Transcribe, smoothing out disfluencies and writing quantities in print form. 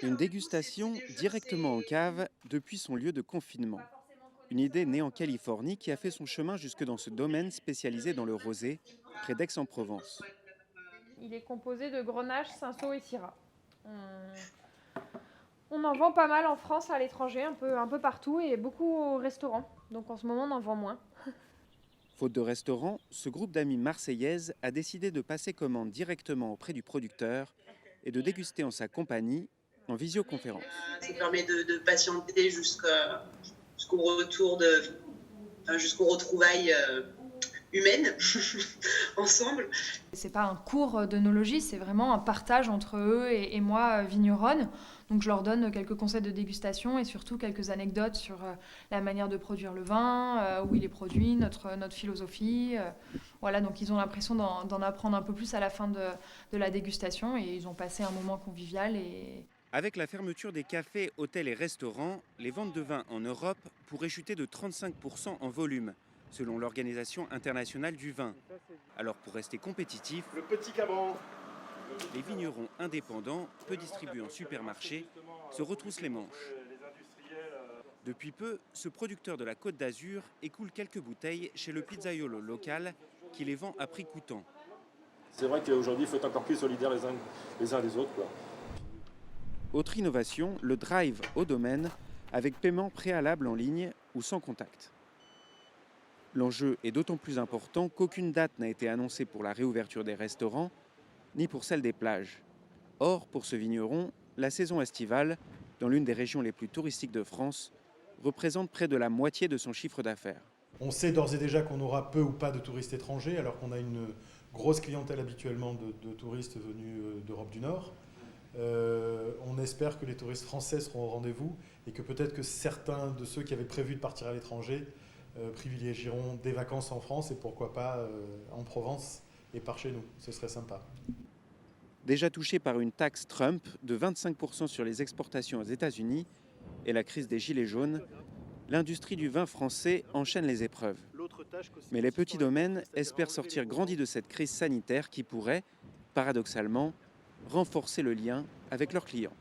Une dégustation directement en cave depuis son lieu de confinement. Une idée née en Californie qui a fait son chemin jusque dans ce domaine spécialisé dans le rosé, près d'Aix-en-Provence. Il est composé de Grenache, Cinsault et Syrah. On en vend pas mal en France, à l'étranger, un peu partout et beaucoup au restaurant. Donc en ce moment, on en vend moins. Faute de restaurant, ce groupe d'amis marseillaises a décidé de passer commande directement auprès du producteur et de déguster en sa compagnie en visioconférence. Ça permet de patienter jusqu'au retour jusqu'aux retrouvailles humaines ensemble. C'est pas un cours d'œnologie, c'est vraiment un partage entre eux et moi, vigneronne. Donc je leur donne quelques conseils de dégustation et surtout quelques anecdotes sur la manière de produire le vin, où il est produit, notre philosophie. Voilà, donc ils ont l'impression d'en apprendre un peu plus à la fin de la dégustation et ils ont passé un moment convivial. Avec la fermeture des cafés, hôtels et restaurants, les ventes de vin en Europe pourraient chuter de 35% en volume, selon l'Organisation internationale du vin. Alors pour rester compétitifs, Le petit cabran. les vignerons indépendants, peu distribués en supermarché, se retroussent les manches. Depuis peu, ce producteur de la Côte d'Azur écoule quelques bouteilles chez le pizzaiolo local qui les vend à prix coûtant. C'est vrai qu'aujourd'hui, il faut être encore plus solidaires les uns des autres, quoi. Autre innovation, le drive au domaine avec paiement préalable en ligne ou sans contact. L'enjeu est d'autant plus important qu'aucune date n'a été annoncée pour la réouverture des restaurants ni pour celle des plages. Or, pour ce vigneron, la saison estivale, dans l'une des régions les plus touristiques de France, représente près de la moitié de son chiffre d'affaires. On sait d'ores et déjà qu'on aura peu ou pas de touristes étrangers, alors qu'on a une grosse clientèle habituellement de touristes venus d'Europe du Nord. On espère que les touristes français seront au rendez-vous et que peut-être que certains de ceux qui avaient prévu de partir à l'étranger privilégieront des vacances en France et pourquoi pas en Provence et par chez nous. Ce serait sympa. Déjà touché par une taxe Trump de 25% sur les exportations aux États-Unis et la crise des Gilets jaunes, l'industrie du vin français enchaîne les épreuves. Mais les petits domaines espèrent sortir grandis de cette crise sanitaire qui pourrait, paradoxalement, renforcer le lien avec leurs clients.